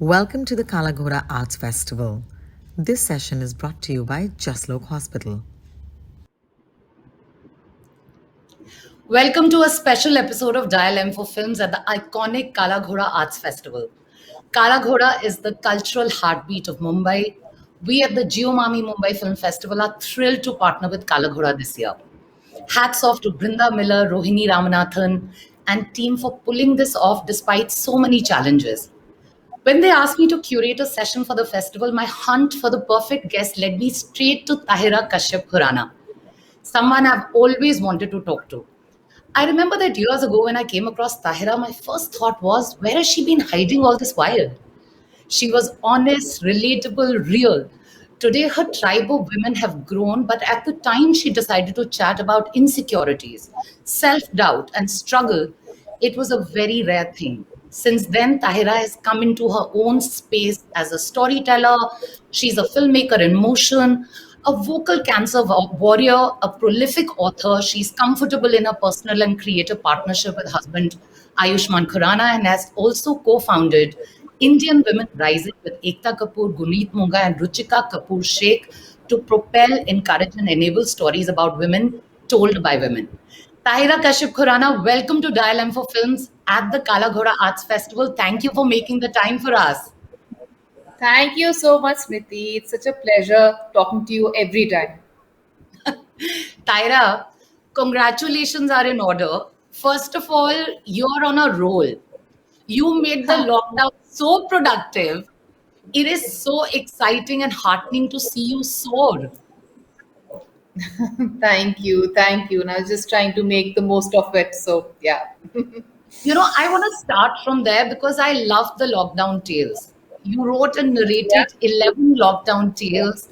Welcome to the Kalaghoda Arts Festival. This session is brought to you by Jaslok Hospital. Welcome to a special episode of Dial M for Films at the iconic Kala Ghoda Arts Festival. Kala Ghoda is the cultural heartbeat of Mumbai. We at the Geomami Mumbai Film Festival are thrilled to partner with Kala Ghoda this year. Hats off to Brinda Miller, Rohini Ramanathan, and team for pulling this off despite so many challenges. When they asked me to curate a session for the festival, my hunt for the perfect guest led me straight to Tahira Kashyap Khurana, someone I've always wanted to talk to. I remember that years ago when I came across Tahira, my first thought was, where has she been hiding all this while? She was honest, relatable, real. Today, her tribe of women have grown, but at the time she decided to chat about insecurities, self doubt, and struggle, it was a very rare thing. Since then, Tahira has come into her own space as a storyteller. She's a filmmaker in motion, a vocal cancer warrior, a prolific author. She's comfortable in a personal and creative partnership with husband Ayushman Khurana and has also co founded Indian Women Rising with Ekta Kapoor, Guneet Munga, and Ruchika Kapoor Sheikh to propel, encourage, and enable stories about women told by women. Tahira Kashyap Khurana, welcome to Dial M for Films at the Kala Ghoda Arts Festival. Thank you for making the time for us. Thank you so much, Smriti. It's such a pleasure talking to you every time. Tyra, congratulations are in order. First of all, you're on a roll. You made the lockdown so productive. It is so exciting and heartening to see you soar. Thank you. Thank you. And I was just trying to make the most of it. So, yeah. I want to start from there because I love the lockdown tales. You wrote and Yeah. narrated 11 lockdown tales.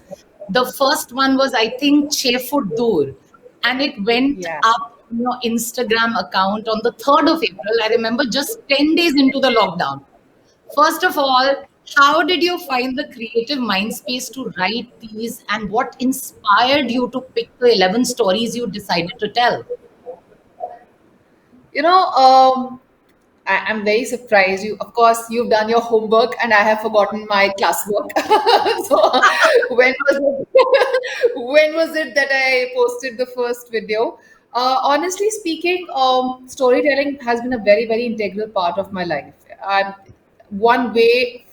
The first one was, I think, Che Foot Dur, and it went Yeah. up on your Instagram account on the 3rd of April. I remember just 10 days into the lockdown. First of all, how did you find the creative mind space to write these, and what inspired you to pick the 11 stories you decided to tell? You know, I'm very surprised. Of course, you've done your homework and I have forgotten my classwork. So, when was it? When was it that I posted the first video? Honestly speaking, storytelling has been a very, very integral part of my life. One way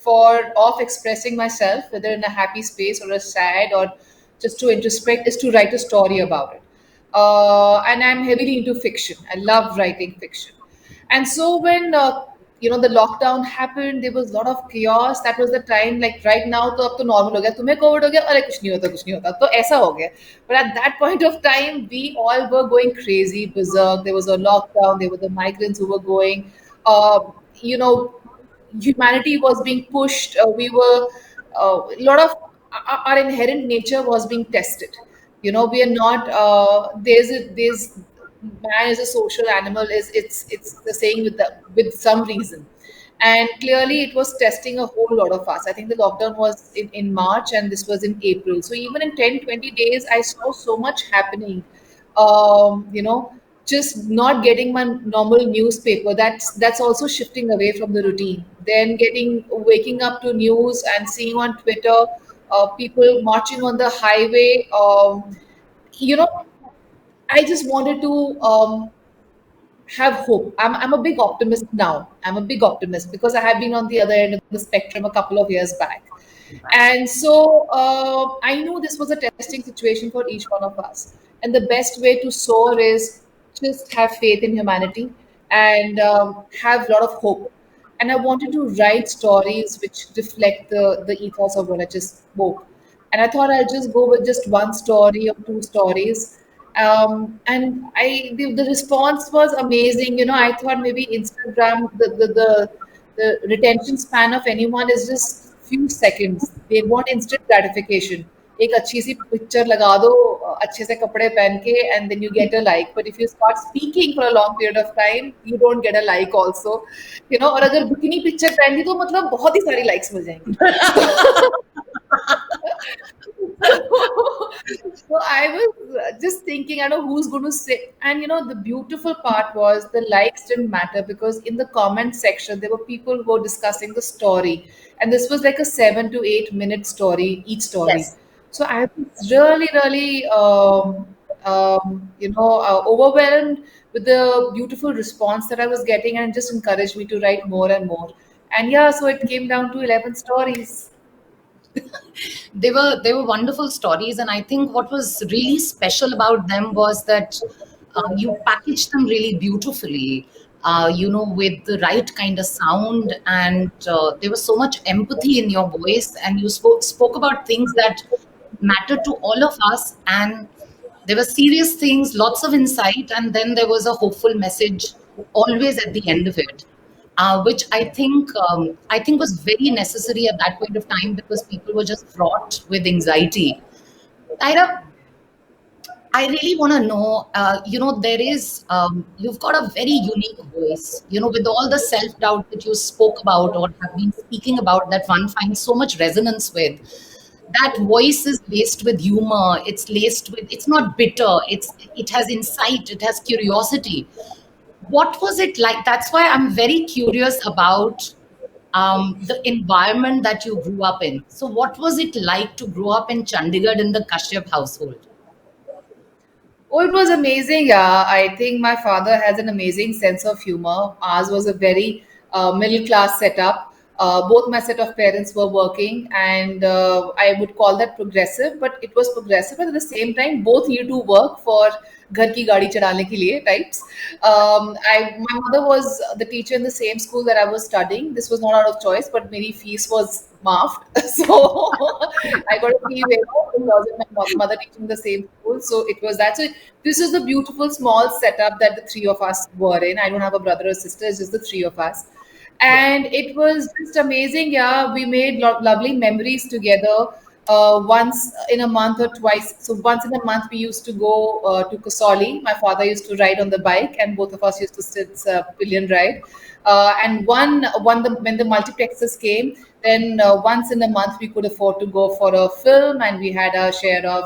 of expressing myself, whether in a happy space or a sad or just to introspect, is to write a story about it. And I'm heavily into fiction. I love writing fiction. And so when the lockdown happened, there was a lot of chaos. That was the time. Like right now, तो अब तो normal हो गया. तुम्हें COVID हो गया, अरे कुछ नहीं होता. तो ऐसा हो गया. But at that point of time, we all were going crazy, berserk. There was a lockdown. There were the migrants who were going. Uh, you know, humanity was being pushed. We were a lot of our inherent nature was being tested. We are not. There's man is a social animal. It's the saying with some reason, and clearly it was testing a whole lot of us. I think the lockdown was in March and this was in April. So even in 10-20 days, I saw so much happening. You know, just not getting my normal newspaper. That's also shifting away from the routine. Then waking up to news and seeing on Twitter people marching on the highway. You know, I just wanted to have hope. I'm a big optimist now. I'm a big optimist because I have been on the other end of the spectrum a couple of years back. And so I knew this was a testing situation for each one of us. And the best way to soar is just have faith in humanity and have a lot of hope. And I wanted to write stories which reflect the ethos of what I just spoke. And I thought I'll just go with just one story or two stories. And the response was amazing. I thought maybe Instagram, the retention span of anyone is just few seconds. They want instant gratification. एक अच्छी सी picture लगा दो अच्छे से कपड़े पहन के and then you get a like. But if you start speaking for a long period of time, you don't get a like also. और अगर बिकिनी पिक्चर पहन ली तो मतलब बहुत ही सारी likes मिल जाएंगी. So I was just thinking, I know who's going to say. And the beautiful part was the likes didn't matter because in the comment section, there were people who were discussing the story. And this was like a 7 to 8 minute story, each story. Yes. So I was really, really, overwhelmed with the beautiful response that I was getting, and it just encouraged me to write more and more. And yeah, so it came down to 11 stories. They were wonderful stories, and I think what was really special about them was that you packaged them really beautifully, with the right kind of sound, and there was so much empathy in your voice, and you spoke about things that matter to all of us, and there were serious things, lots of insight, and then there was a hopeful message always at the end of it, which I think was very necessary at that point of time because people were just fraught with anxiety. Tyra, I really want to know, you've got a very unique voice, with all the self doubt that you spoke about or have been speaking about that one finds so much resonance with. That voice is laced with humor. It's not bitter. It has insight. It has curiosity. What was it like? That's why I'm very curious about the environment that you grew up in. So, what was it like to grow up in Chandigarh in the Kashyap household? Oh, it was amazing. Yeah, I think my father has an amazing sense of humor. Ours was a very middle class setup. Both my set of parents were working, and I would call that progressive, but it was progressive. But at the same time, both need to work for घर की गाड़ी चढ़ाने के लिए types. My mother was the teacher in the same school that I was studying. This was not out of choice, but my fees was maafed. So I got a fee waiver because of my mother teaching the same school. So it was that. So this is the beautiful small setup that the three of us were in. I don't have a brother or sister, it's just the three of us. And it was just amazing. Yeah, we made lovely memories together. Once in a month or twice. So once in a month, we used to go to Kasoli. My father used to ride on the bike, and both of us used to sit pillion ride. And when the multiplexes came, then once in a month we could afford to go for a film, and we had our share of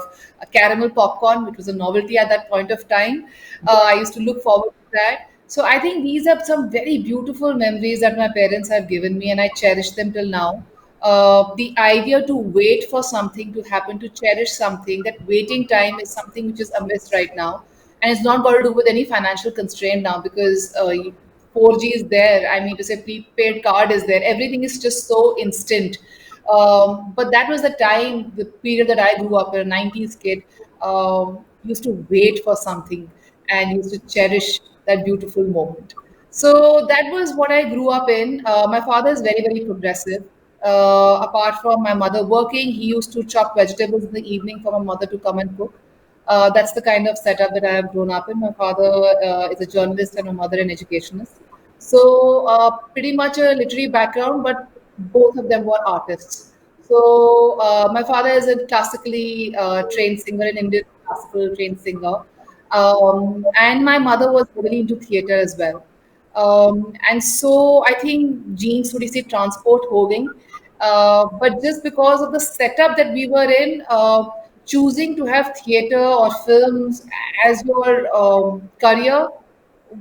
caramel popcorn, which was a novelty at that point of time. I used to look forward to that. So I think these are some very beautiful memories that my parents have given me, and I cherish them till now. The idea to wait for something to happen, to cherish something, that waiting time is something which is amiss right now. And it's not got to do with any financial constraint now because 4G is there. I mean, to say prepaid card is there. Everything is just so instant. But that was the time, the period that I grew up, a 90s kid, used to wait for something and used to cherish that beautiful moment. So that was what I grew up in. My father is very, very progressive. Apart from my mother working, he used to chop vegetables in the evening for my mother to come and cook. That's the kind of setup that I have grown up in. My father is a journalist and my mother an educationist. So pretty much a literary background, but both of them were artists. So my father is a classically trained singer, an Indian classical trained singer, and my mother was heavily into theater as well. And so I think genes थोड़ी सी transport हो गई. But just because of the setup that we were in, choosing to have theater or films as your career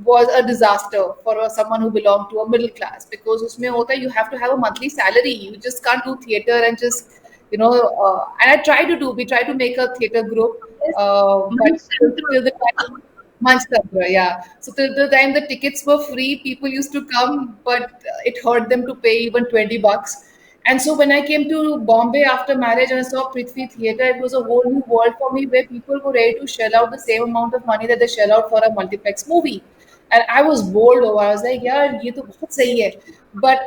was a disaster for someone who belonged to a middle class because उसमें होता है you have to have a monthly salary. You just can't do theater and just and I try to do. We try to make a theater group, but till the time Manchkandra, yeah. So till the time the tickets were free, people used to come, but it hurt them to pay even $20. And so when I came to Bombay after marriage and I saw Prithvi Theatre, it was a whole new world for me where people were ready to shell out the same amount of money that they shell out for a multiplex movie. And I was bowled over. I was like, yeah, ये तो बहुत सही है. But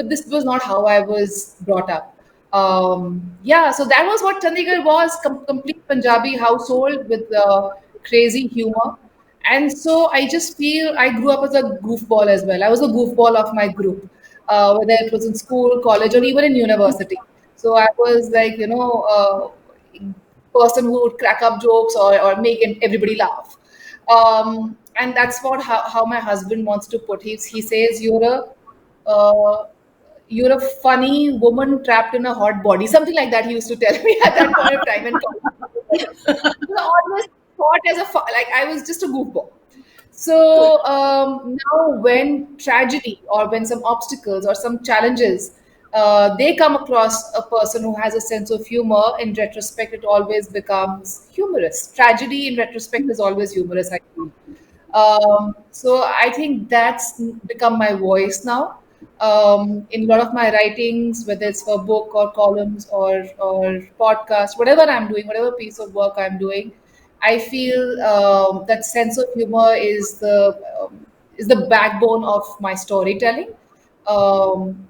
this was not how I was brought up. Yeah, so that was what Chandigarh was, complete Punjabi household with crazy humor. And so I just feel I grew up as a goofball as well. I was a goofball of my group, whether it was in school, college, or even in university. So I was like, person who would crack up jokes or make everybody laugh. And that's how my husband wants to put. He says, you're a you're a funny woman trapped in a hot body. Something like that he used to tell me at that point of time. And I always thought as like I was just a goofball. So now, when tragedy or when some obstacles or some challenges they come across a person who has a sense of humor, in retrospect, it always becomes humorous. Tragedy, in retrospect, is always humorous, I feel. So I think that's become my voice now. In a lot of my writings, whether it's for book or columns or podcast, whatever I'm doing, whatever piece of work I'm doing, I feel that sense of humor is the backbone of my storytelling.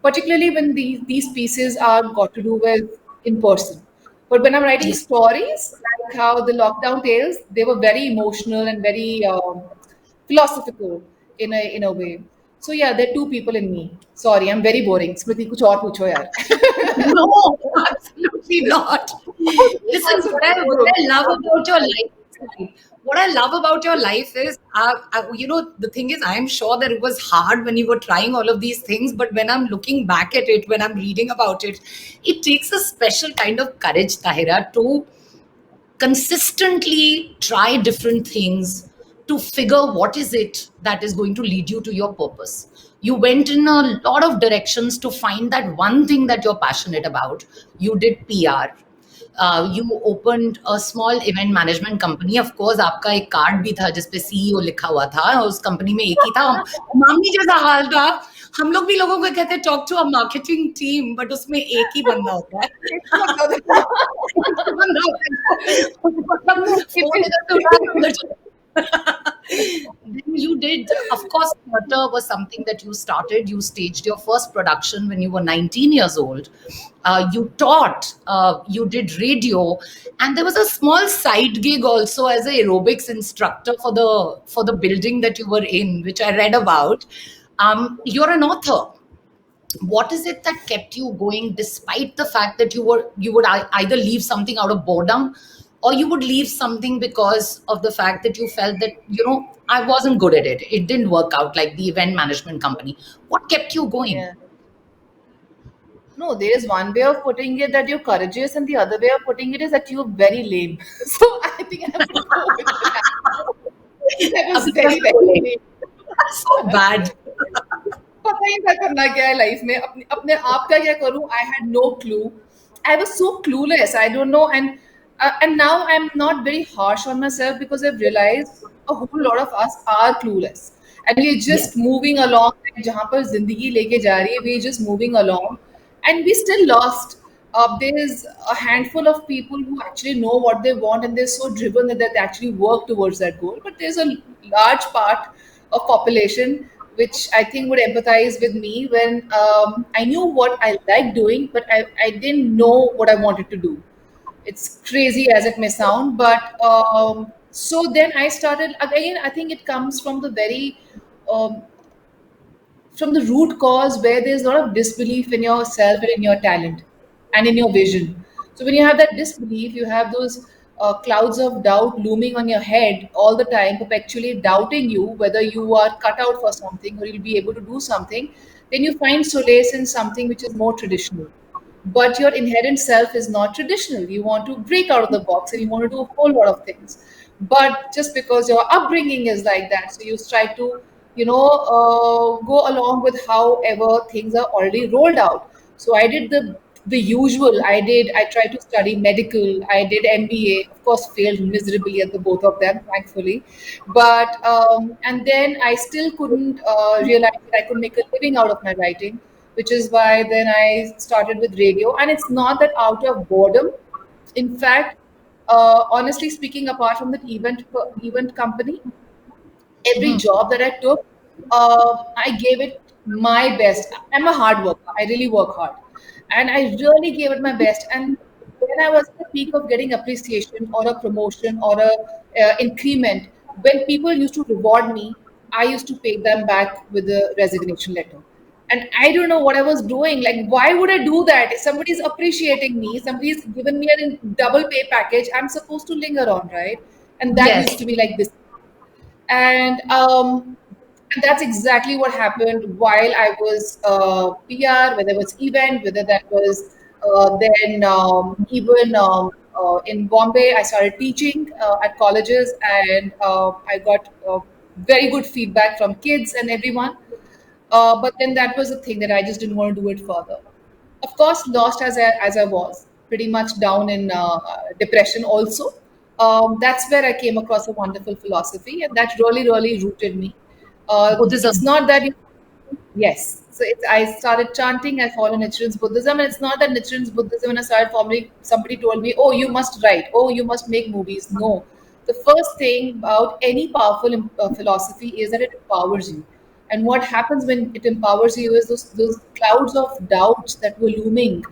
Particularly when these pieces are got to do with in person. But when I'm writing stories, like how the lockdown tales, they were very emotional and very philosophical in a way. So yeah, there are two people in me. Sorry, I'm very boring. Smriti, कुछ और पूछो यार. No, absolutely not. Listen, Also bore what हो I love गई. about your life, what I love about your life is, the thing is, I'm sure that it was hard when you were trying all of these things, but when I'm looking back at it, when I'm reading about it, it takes a special kind of courage, Tahira, to consistently try different things to figure what is it that is going to lead you to your purpose. You went in a lot of directions to find that one thing that you're passionate about. You did PR. You opened a small event management company. Of course, आपका एक card भी था जिसपे CEO लिखा हुआ था. उस company में एक ही था. मामी जैसा हाल था. हम लोग भी लोगों को कहते हैं talk to a marketing team, but उसमें एक ही बंदा होता है. Then you did, of course, theater was something that you started. You staged your first production when you were 19 years old. You taught, you did radio, and there was a small side gig also as an aerobics instructor for the building that you were in, which I read about. You're an author. What is it that kept you going despite the fact that you would either leave something out of boredom, or you would leave something because of the fact that you felt that I wasn't good at it, it didn't work out, like the event management company. What kept you going? Yeah. No, there is one way of putting it that you're courageous, and the other way of putting it is that you're very lame. So I think I have to go with that. That was very, very lame. So bad. पता ही था करना क्या है life में अपने अपने आप का क्या करूं I had no clue I was so clueless I don't know and now I'm not very harsh on myself because I've realized a whole lot of us are clueless and we're just Yes. moving along जहां पर जिंदगी लेके जा रही है we're just moving along and we still lost. There is a handful of people who actually know what they want and they're so driven that they actually work towards that goal. But there's a large part of population which I think would empathize with me when I knew what I liked doing, but I didn't know what I wanted to do. It's crazy as it may sound, but so then I started again. I think it comes from um, from the root cause where there's a lot of disbelief in yourself and in your talent and in your vision. So when you have that disbelief, you have those clouds of doubt looming on your head all the time, perpetually doubting you whether you are cut out for something or you'll be able to do something. Then you find solace in something which is more traditional. But your inherent self is not traditional. You want to break out of the box and you want to do a whole lot of things. But just because your upbringing is like that, so you try to, go along with however things are already rolled out. So I did the usual. I tried to study medical. I did MBA. Of course, failed miserably at the both of them, thankfully. But and then I still couldn't realize that I could make a living out of my writing, which is why then I started with radio. And it's not that out of boredom. In fact, honestly speaking, apart from that event company, every job that I took, I gave it my best. I'm a hard worker. I really work hard, and I really gave it my best. And when I was at the peak of getting appreciation or a promotion or a increment, when people used to reward me, I used to pay them back with a resignation letter. And I don't know what I was doing. Like, why would I do that? If somebody's appreciating me, somebody's given me a double pay package, I'm supposed to linger on, right? And that used Yes. to be like this. And And that's exactly what happened while I was PR, whether it was event, whether that was then even in Bombay, I started teaching at colleges, and I got very good feedback from kids and everyone. But then that was the thing that I just didn't want to do it further. Of course, lost as I was, pretty much down in depression also. That's where I came across a wonderful philosophy, and that really, really rooted me. It's Buddhism. not that Yes. So I started chanting. I follow Nichiren's Buddhism, and it's not that Nichiren's Buddhism. When I started following, somebody told me, "Oh, you must write. Oh, you must make movies." No, the first thing about any powerful philosophy is that it empowers you. And what happens when it empowers you is those clouds of doubts that were looming,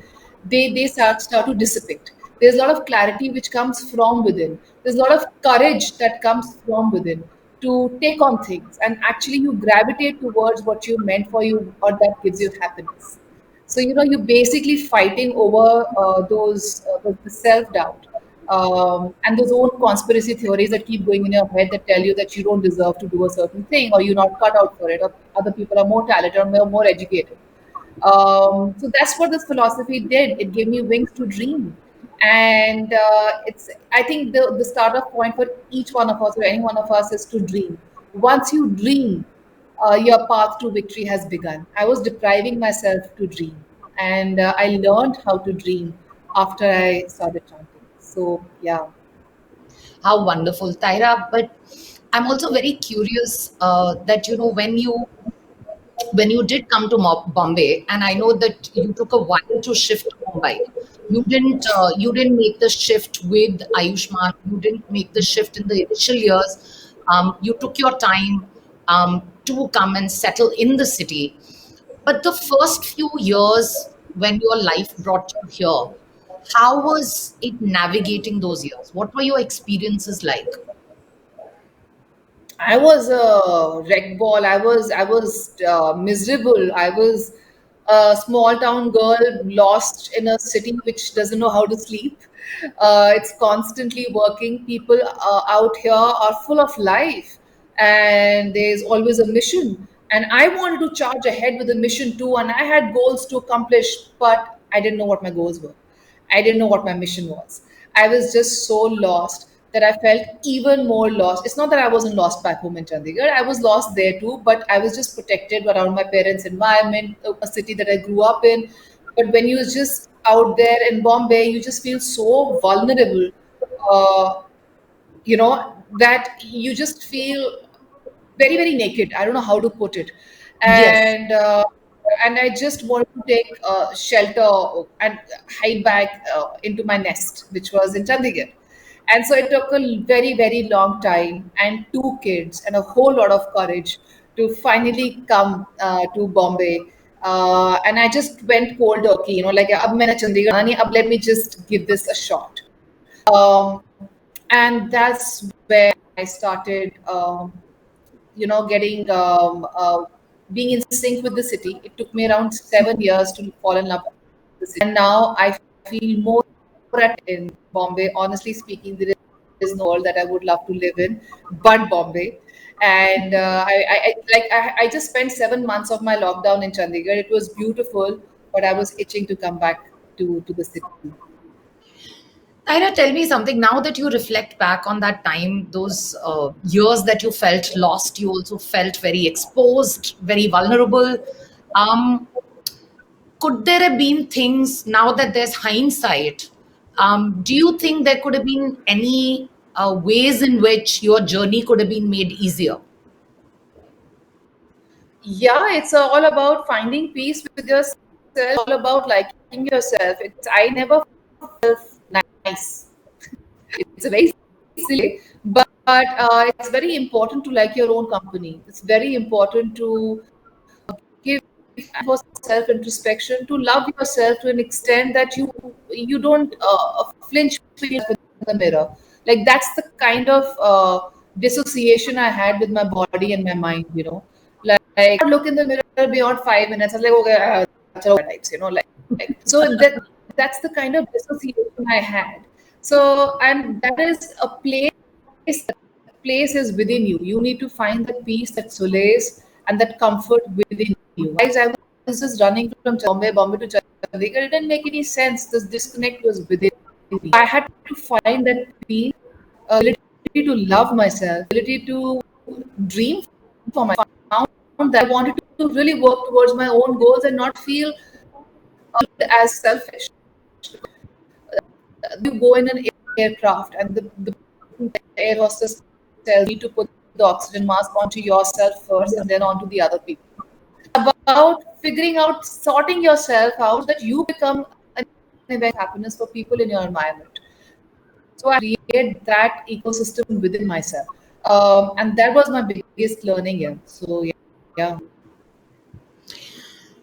they start to dissipate. There's a lot of clarity which comes from within. There's a lot of courage that comes from within to take on things, and actually you gravitate towards what you meant for you or that gives you happiness. So you're basically fighting over the self doubt, and those own conspiracy theories that keep going in your head that tell you that you don't deserve to do a certain thing, or you're not cut out for it, or other people are more talented or more educated. So that's what this philosophy did. It gave me wings to dream. And it's I think the startup point for each one of us or any one of us is to dream. Once you dream, your path to victory has begun. I was depriving myself to dream, and I learned how to dream after I started chanting. So yeah. How wonderful, Tyra. But I'm also very curious that when you did come to Bombay, and I know that you took a while to shift to Mumbai. You didn't make the shift with Ayushman. You didn't make the shift in the initial years. You took your time to come and settle in the city. But the first few years when your life brought you here, how was it navigating those years? What were your experiences like? I was a wreck ball. I was miserable. I was a small town girl lost in a city which doesn't know how to sleep. It's constantly working. People out here are full of life, and there's always a mission. And I wanted to charge ahead with a mission too, and I had goals to accomplish, but I didn't know what my goals were. I didn't know what my mission was. I was just so lost that I felt even more lost. It's not that I wasn't lost back home in Chandigarh. I was lost there too, but I was just protected around my parents' environment, a city that I grew up in. But when you're just out there in Bombay, you just feel so vulnerable, uh, that you just feel very, very naked. I don't know how to put it. Yes. And I just wanted to take shelter and hide back into my nest, which was in Chandigarh. And so it took a very, very long time and two kids and a whole lot of courage to finally come to Bombay. And I just went cold turkey, like, ab maine Chandigarh aana nahi, ab let me just give this a shot. Um, and that's where I started, getting being in sync with the city. It took me around 7 years to fall in love with the city, and now I feel more at in Bombay. Honestly speaking, there is no world that I would love to live in, but Bombay. And I just spent 7 months of my lockdown in Chandigarh. It was beautiful, but I was itching to come back to the city. Tyra, tell me something. Now that you reflect back on that time, those years that you felt lost, you also felt very exposed, very vulnerable. Um, could there have been things now that there's hindsight? Do you think there could have been any ways in which your journey could have been made easier? Yeah, it's all about finding peace with yourself, all about liking yourself. I never felt nice. It's a very silly, but it's very important to like your own company. It's very important to give for self introspection, to love yourself to an extent that you don't flinch when you look in the mirror. Like, that's the kind of dissociation I had with my body and my mind. Like, I can't look in the mirror beyond 5 minutes. I was like, okay, chalo, types. Like, so that's the kind of dissociation I had. So, and that is a place. That place is within you. You need to find that peace, that solace, and that comfort within you. Guys, I was just running from Bombay to Chandigarh. It didn't make any sense. This disconnect was within me. I had to find that peace, ability to love myself, ability to dream for myself. I found that I wanted to really work towards my own goals and not feel as selfish. You go in an aircraft and the air hostess tells you to put the oxygen mask onto yourself first and then onto the other people. About figuring out, sorting yourself out, that you become an event of happiness for people in your environment. So I create that ecosystem within myself. And that was my biggest learning here. So yeah.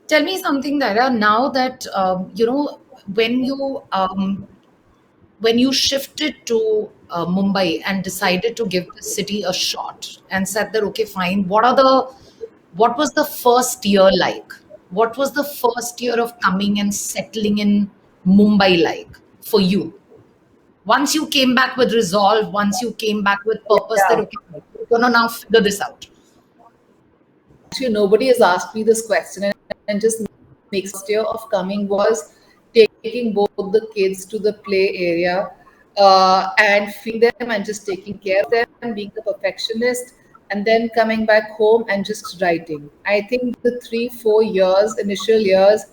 Tell me something, Dara. Now that when you shifted to Mumbai and decided to give the city a shot and said that, okay, fine, what was the first year like? What was the first year of coming and settling in Mumbai like for you? Once you came back with resolve, once you came back with purpose, that Yeah. okay, we're gonna now figure this out. Actually, nobody has asked me this question, and just makes year of coming was taking both the kids to the play area and feeding them and just taking care of them, being the perfectionist, and then coming back home and just writing. I think the 3 4 years, initial years,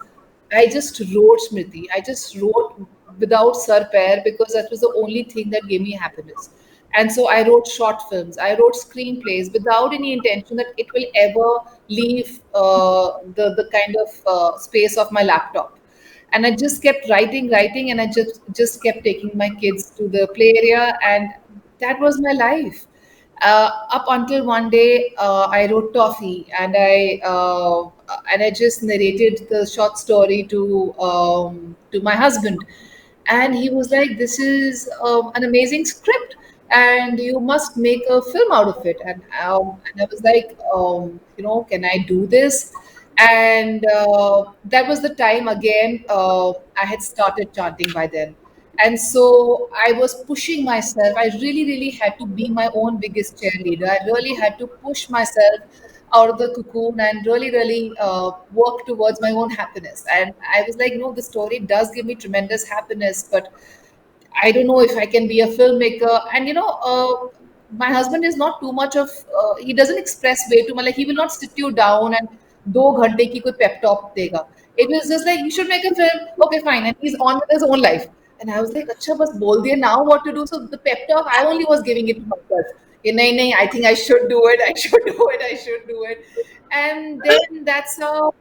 I just wrote, Smriti. I just wrote without sir pair because that was the only thing that gave me happiness. And so I wrote short films. I wrote screenplays without any intention that it will ever leave the kind of space of my laptop. And I just kept writing, and I just kept taking my kids to the play area, and that was my life. Up until one day, I wrote Toffee, and I just narrated the short story to my husband, and he was like, "This is an amazing script, and you must make a film out of it." And I was like, "Can I do this?" And that was the time again. I had started chanting by then, and so I was pushing myself. I really, really had to be my own biggest cheerleader. I really had to push myself out of the cocoon and really, really work towards my own happiness. And I was like, no, the story does give me tremendous happiness, but I don't know if I can be a filmmaker. And my husband is not too much of. He doesn't express way too much. Like he will not sit you down and 2 घंटे की कोई pep talk देगा. It was just like you should make a film. Okay, fine, and he's on with his own life. And I was like, अच्छा बस बोल दिया, now what to do? So the pep talk I only was giving it to myself. नहीं नहीं, I think I should do it. I should do it. I should do it. And then that's how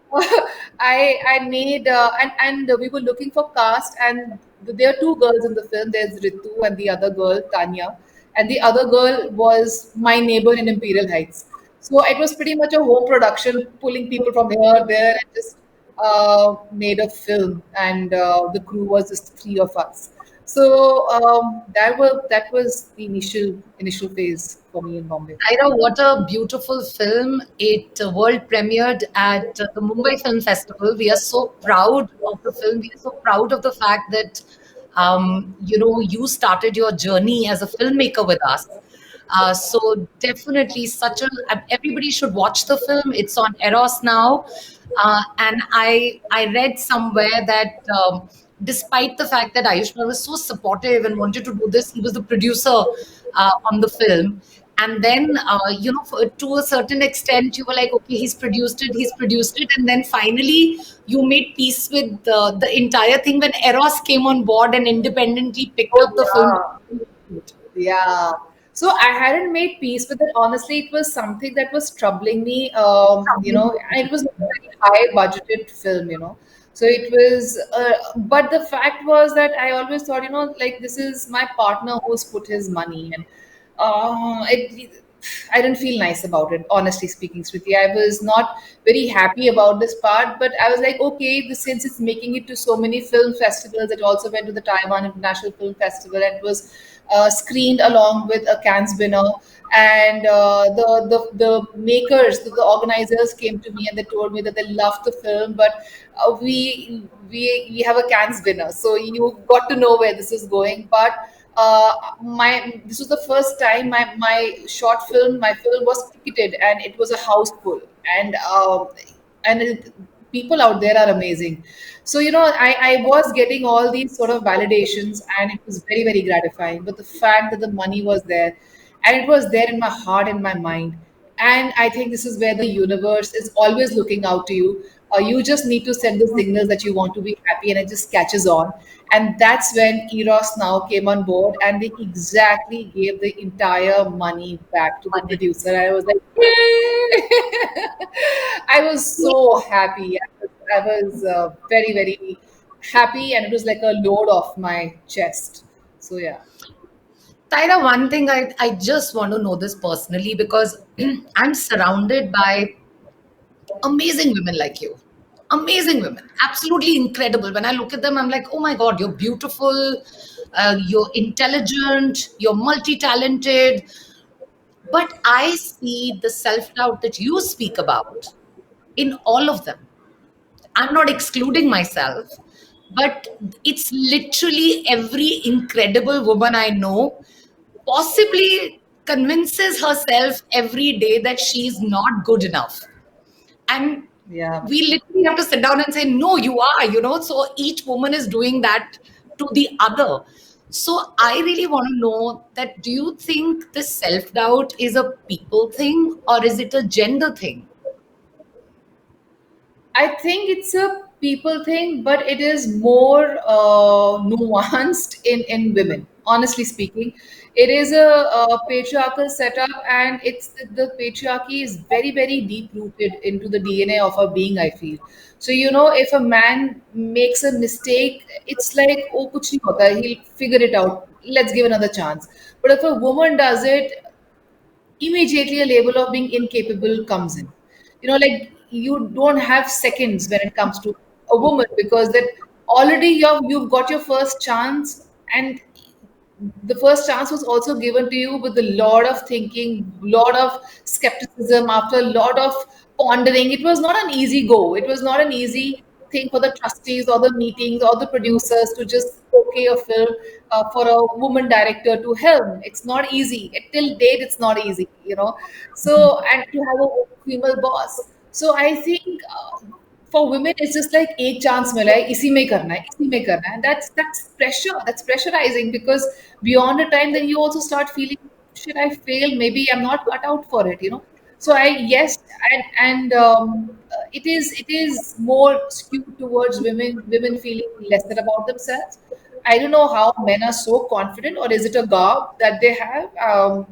I made and we were looking for cast, and there are two girls in the film. There's Ritu and the other girl Tanya, and the other girl was my neighbor in Imperial Heights. So it was pretty much a home production, pulling people from here, there, and just made a film. And the crew was just three of us. So that was the initial phase for me in Bombay. Ira, what a beautiful film. It world premiered at the Mumbai Film Festival. We are so proud of the film. We are so proud of the fact that, you started your journey as a filmmaker with us. So definitely everybody should watch the film. It's on Eros now. And I read somewhere that despite the fact that Ayushmann was so supportive and wanted to do this, he was the producer on the film. And then, to a certain extent, you were like, okay, he's produced it. And then finally, you made peace with the entire thing when Eros came on board and independently picked up the Yeah. film. Yeah. So I hadn't made peace with it. Honestly, it was something that was troubling me. And it was a very high budgeted film, So it was, but the fact was that I always thought, like this is my partner who's put his money, and I didn't feel nice about it, honestly speaking, Smriti. I was not very happy about this part, but I was like, okay, since it's making it to so many film festivals, it also went to the Taiwan International Film Festival and it was screened along with a Cannes winner. And the makers, the organizers came to me and they told me that they loved the film, but we have a Cannes winner, so you got to know where this is going. But My this was the first time my film was ticketed, and it was a house full, and people out there are amazing. So I was getting all these sort of validations, and it was very, very gratifying. But the fact that the money was there, and it was there in my heart and my mind, and I think this is where the universe is always looking out to you. You just need to send the signals that you want to be happy, and it just catches on. And that's when Eros Now came on board, and they exactly gave the entire money back to the producer. I was like, yay! I was so happy. I was very, very happy, and it was like a load off my chest. So yeah. Tyra, one thing I just want to know this personally because I'm surrounded by amazing women like you. Amazing women, absolutely incredible. When I look at them, I'm like, oh my God, you're beautiful, you're intelligent, you're multi talented. But I see the self doubt that you speak about in all of them. I'm not excluding myself, but it's literally every incredible woman I know possibly convinces herself every day that she's not good enough. And Yeah. we literally have to sit down and say, no, you are, So each woman is doing that to the other. So I really want to know that do you think this self doubt is a people thing or is it a gender thing? I think it's a people thing, but it is more nuanced in women. Honestly speaking, it is a patriarchal setup, and it's the patriarchy is very, very deep rooted into the DNA of our being. I feel so. If a man makes a mistake, it's like, oh, kuch nahi hota. He'll figure it out. Let's give another chance. But if a woman does it, immediately a label of being incapable comes in. Like, you don't have seconds when it comes to a woman, because that already you've got your first chance, and the first chance was also given to you with a lot of thinking, lot of skepticism, after a lot of pondering. It was not an easy go. It was not an easy thing for the trustees or the meetings or the producers to just okay a film for a woman director to helm. It's not easy. Till date, it's not easy. So, and to have a female boss. So I think for women it's just like एक chance मिला है, इसी में करना है, इसी में करना है. That's pressure. That's pressurizing, because beyond a time then you also start feeling, should I fail? Maybe I'm not cut out for it. So I yes, and it is more skewed towards women feeling lesser about themselves. I don't know how men are so confident, or is it a garb that they have?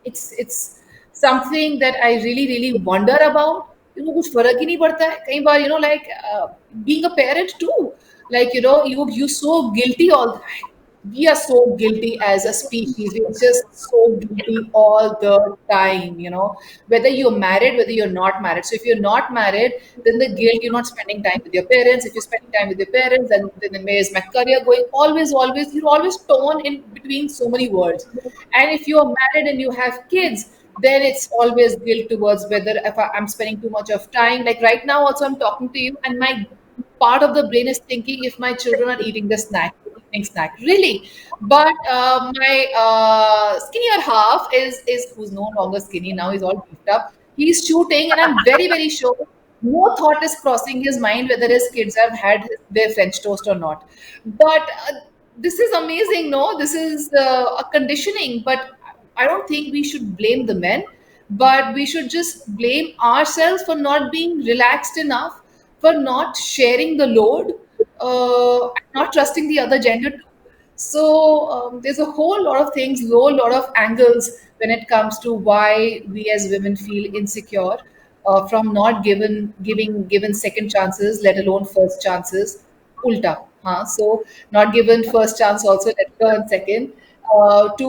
It's something that I really, really wonder about. कुछ फर्क ही नहीं पड़ता है कई बार. Like being a parent too. Like you so guilty all the time. We are so guilty as a species. We're just so guilty all the time. Whether you're married, whether you're not married. So if you're not married, then the guilt, you're not spending time with your parents. If you're spending time with your parents, then where's my career going? Always, you're always torn in between so many worlds. And if you're married and you have kids, then it's always guilt towards whether if I'm spending too much of time. Like right now, also I'm talking to you, and my part of the brain is thinking if my children are eating the snack, eating snack, really. But my skinnier half is who's no longer skinny now. He's all beefed up. He's shooting, and I'm very, very sure no thought is crossing his mind whether his kids have had their French toast or not. But this is amazing. No, this is a conditioning. But I don't think we should blame the men, but we should just blame ourselves for not being relaxed enough, for not sharing the load, and not trusting the other gender too. So there's a whole lot of things, whole lot of angles when it comes to why we as women feel insecure from not given second chances, let alone first chances. Ulta, huh? So not given first chance, also let alone second. To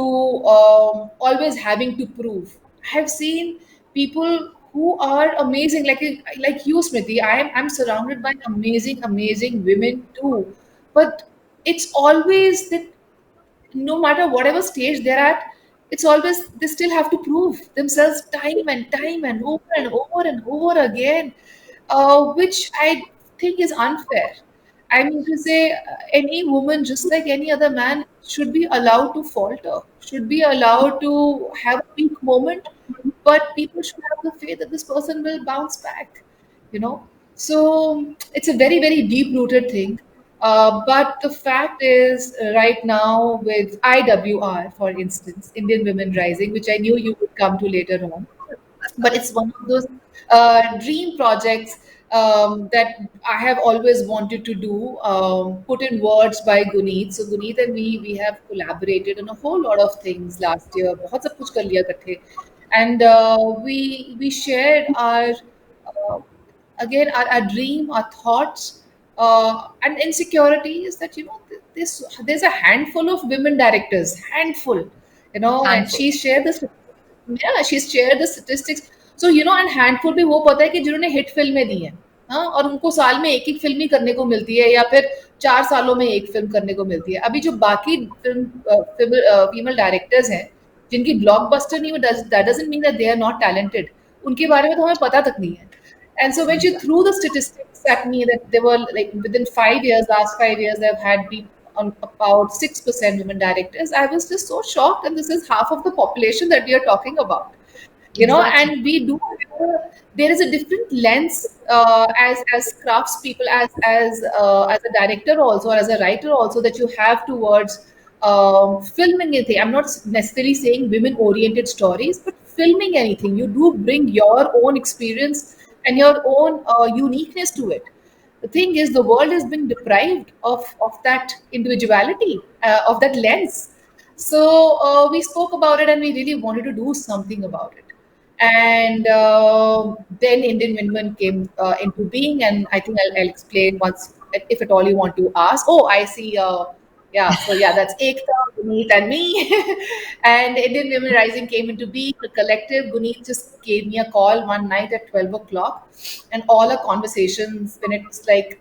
always having to prove. I have seen people who are amazing, like you, Smriti. I'm surrounded by amazing women too, but it's always that no matter whatever stage they're at, it's always they still have to prove themselves time and over and over and over again, which I think is unfair. I mean to say, any woman, just like any other man, should be allowed to falter, should be allowed to have a weak moment, but people should have the faith that this person will bounce back, you know. So it's a very, very deep rooted thing. But the fact is, right now with IWR, for instance, Indian Women Rising, which I knew you would come to later on, but it's one of those dream projects that I have always wanted to do, put in words by Guneet. So Guneet and we have collaborated on a whole lot of things last year. बहुत सब कुछ कर लिया इकट्ठे. And we shared uh, our dream, our thoughts, and insecurity is that, there's a handful of women directors, handful, and Handful. she shared this. Yeah, she's shared the statistics. So, and handful भी वो पता है कि जिन्होंने hit फिल्में दी हैं, हाँ, और उनको साल में एक फिल्म ही करने को मिलती है, या फिर 4 सालों में एक फिल्म करने को मिलती है. अभी जो बाकी फीमेल डायरेक्टर्स हैं, जिनकी ब्लॉकबस्टर नहीं, that doesn't mean that they are not talented. उनके बारे में तो हमें पता तक नहीं है. And so when she threw the statistics at me, that they were like within 5 years, last 5 years, they've had been on about 6% women directors. I was just so shocked, and this is half of the population that we are talking about. Exactly. And we do. There is a different lens as craftspeople, as a director also, or as a writer also, that you have towards filming anything. I'm not necessarily saying women-oriented stories, but filming anything, you do bring your own experience and your own uniqueness to it. The thing is, the world has been deprived of that individuality, of that lens. So we spoke about it, and we really wanted to do something about it. And then Indian Women came into being, and I think I'll explain once, if at all you want to ask. Oh, I see. Yeah, so yeah, that's Ekta, Guneet, and me. And Indian Women Rising came into being, the collective. Guneet just gave me a call one night at 12 o'clock, and all our conversations, when it's like,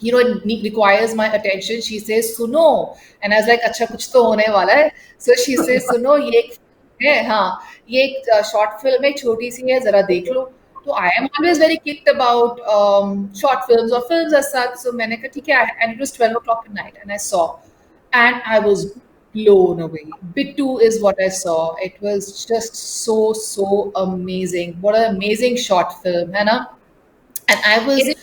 it requires my attention. She says, "Suno," and I was like, "अच्छा कुछ तो होने वाला है." So she says, "सुनो, ये एक film है, हाँ, ये एक short film है, छोटी सी है, जरा देख लो." So I am always very kicked about short films or films as such. So मैंने कहा ठीक है, and it was 12 o'clock at night, and I saw, and I was blown away. Bittu is what I saw. It was just so amazing. What an amazing short film, है ना? And I was. It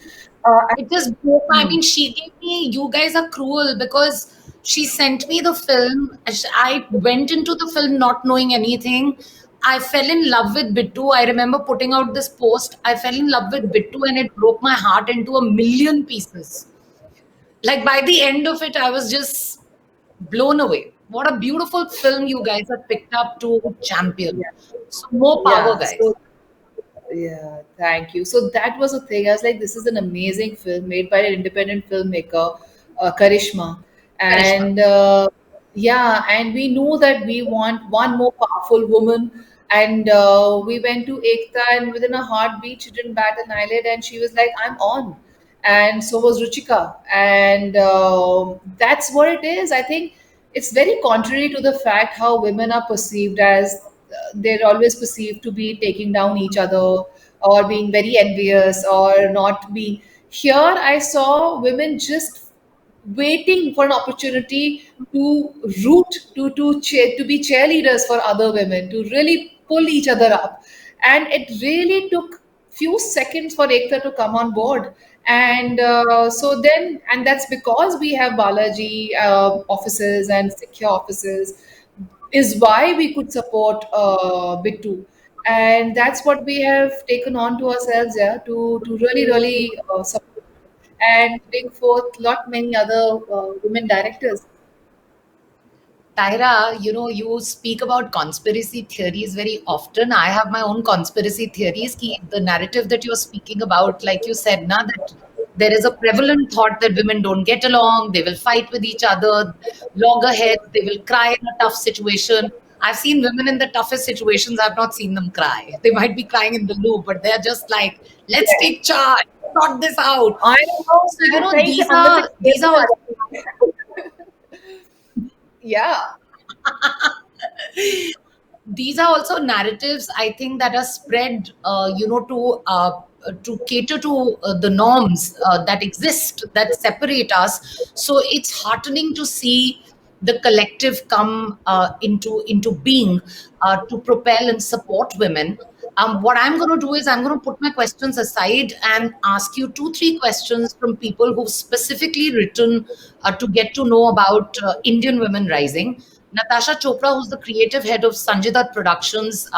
Uh, It just broke. I I, mean, she gave me, you guys are cruel because she sent me the film. I went into the film not knowing anything. I fell in love with Bittu. I remember putting out this post. I fell in love with Bittu and it broke my heart into a million pieces. Like by the end of it, I was just blown away. What a beautiful film you guys have picked up to champion. yeah. So more power, Yeah, guys. so yeah, thank you. So that was a thing. I was like, this is an amazing film made by an independent filmmaker, Karishma. Karishma. And yeah, and we knew that we want one more powerful woman. And we went to Ekta, and within a heartbeat, she didn't bat an eyelid, and she was like, I'm on. And so was Ruchika. And that's what it is. I think it's very contrary to the fact how women are perceived as, they're always perceived to be taking down each other, or being very envious, or not being. Here I saw women just waiting for an opportunity to root, to be cheerleaders for other women, to really pull each other up. And it really took few seconds for Ekta to come on board. And so then, and that's because we have Balaji offices and secure offices, is why we could support Bittu. And that's what we have taken on to ourselves, yeah, to really support and bring forth lot many other women directors. Tyra, you speak about conspiracy theories very often. I have my own conspiracy theories. The narrative that you're speaking about, like you said, na, that there is a prevalent thought that women don't get along, they will fight with each other, loggerheads, they will cry in a tough situation. I've seen women in the toughest situations, I've not seen them cry. They might be crying in the loo, but they're just like, let's Yes. take charge, sort this out. I know, So, man, कहीं से अंदर से these खेलने are uh also जाती है. Yeah. these are also narratives, I think, that are spread, to cater to the norms that exist, that separate us. So it's heartening to see the collective come into being to propel and support women. What I'm going to do is I'm going to put my questions aside and ask you two, three questions from people who've specifically written to get to know about Indian women rising. Natasha Chopra, who's the creative head of Sanjay Dutt Productions,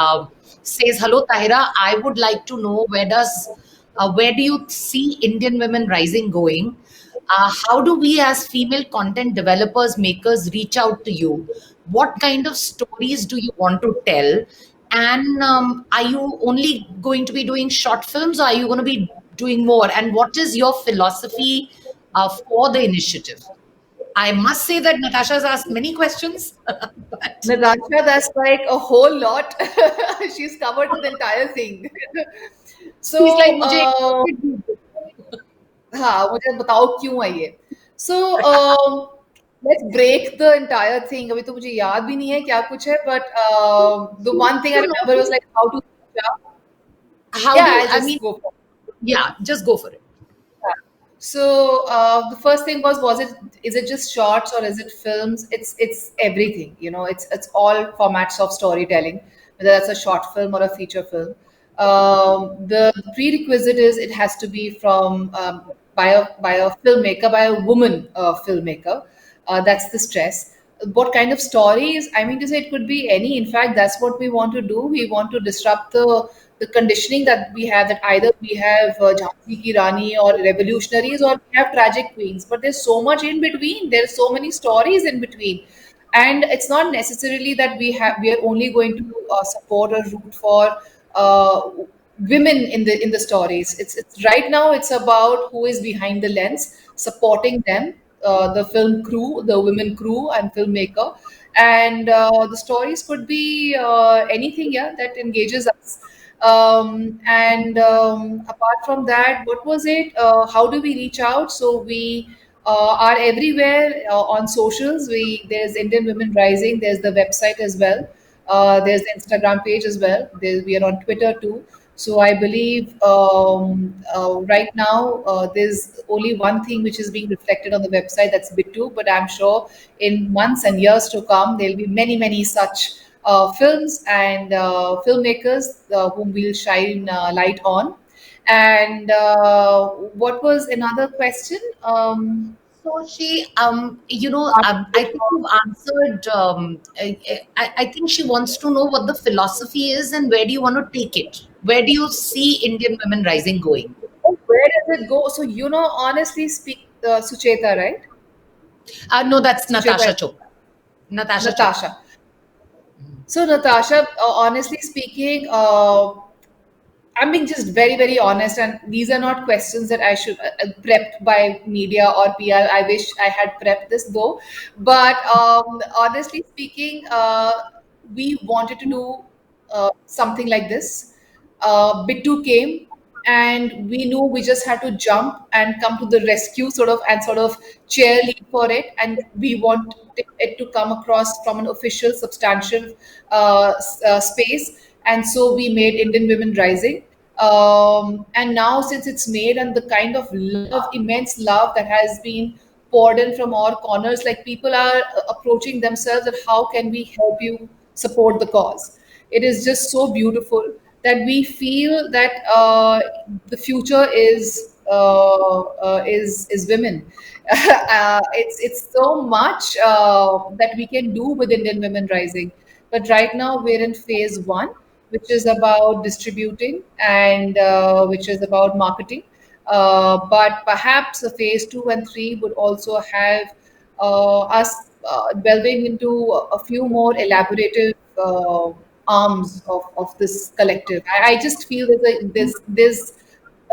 says, "Hello, Tahira. I would like to know where do you see Indian women rising going? How do we as female content developers, makers reach out to you? What kind of stories do you want to tell? And are you only going to be doing short films, or are you going to be doing more? And what is your philosophy for the initiative?" I must say that Natasha's asked many questions, but Natasha, that's like a whole lot. She's covered the entire thing. she's like, So, "मुझे हाँ, मुझे बताओ क्यों है ये? So, let's break the entire thing. अभी तो मुझे याद भी नहीं है क्या कुछ है, but the one thing I no, remember was like how to reach out. how Yeah, do I'll I just mean? go for it. Yeah, just go for it." Yeah. So the first thing was it is it just shorts or is it films? It's everything. You know, it's all formats of storytelling, whether that's a short film or a feature film. The prerequisite is it has to be from by a filmmaker, by a woman filmmaker. That's the stress. What kind of stories? I mean to say, it could be any. In fact, that's what we want to do. We want to disrupt the conditioning that we have, that either we have Jhansi Ki Rani or revolutionaries, or we have tragic queens. But there's so much in between. There's so many stories in between, and it's not necessarily that we are only going to support or root for uh, women in the stories. It's right now it's about who is behind the lens, supporting them, the film crew, the women crew and filmmaker, and the stories could be anything, yeah, that engages us. And apart from that, what was it? How do we reach out? So we are everywhere on socials. There's Indian Women Rising. There's the website as well. There's the Instagram page as well. We are on Twitter too. So I believe right now there's only one thing which is being reflected on the website, that's Bittu. But I'm sure in months and years to come, there'll be many, many such films and filmmakers whom we'll shine light on. And what was another question? So I think you've answered. I think she wants to know what the philosophy is and where do you want to take it? Where do you see Indian women rising going? Where does it go? So, honestly speak, Sucheta, right? No, that's Sucheta, Natasha Chopra. Natasha Chopra. Natasha. So, Natasha, honestly speaking, I'm being just very, very honest, and these are not questions that I should prepped by media or PR. I wish I had prepped this though, but honestly speaking, we wanted to do something like this. Bittu came, and we knew we just had to jump and come to the rescue, sort of cheerlead for it, and we want it to come across from an official, substantial space. And so we made Indian Women Rising. And now, since it's made, and the kind of love, immense love that has been poured in from all corners, like people are approaching themselves that how can we help you support the cause? It is just so beautiful that we feel that the future is women. It's so much that we can do with Indian Women Rising. But right now we're in phase one, which is about distributing and which is about marketing. But perhaps a phase two and three would also have us delving into a few more elaborative arms of this collective. I just feel there's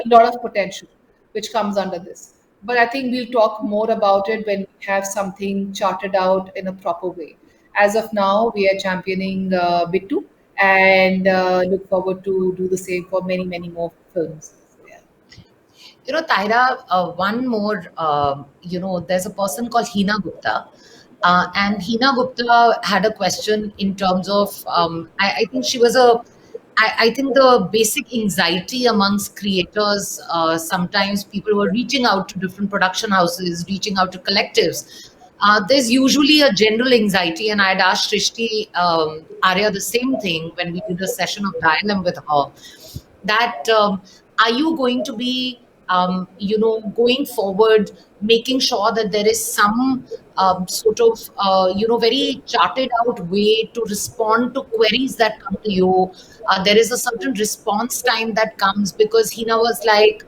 a lot of potential which comes under this. But I think we'll talk more about it when we have something charted out in a proper way. As of now, we are championing Bittu, and look forward to do the same for many, many more films. So, yeah. Taira, one more, there's a person called Hina Gupta. And Hina Gupta had a question in terms of, I think she was a, I think the basic anxiety amongst creators, sometimes people who are reaching out to different production houses, reaching out to collectives. There's usually a general anxiety, and I'd asked Srishti Arya the same thing when we did a session of dialogue with her, that are you going to be going forward making sure that there is some sort of very charted out way to respond to queries that come to you. There is a certain response time that comes, because Hina was like,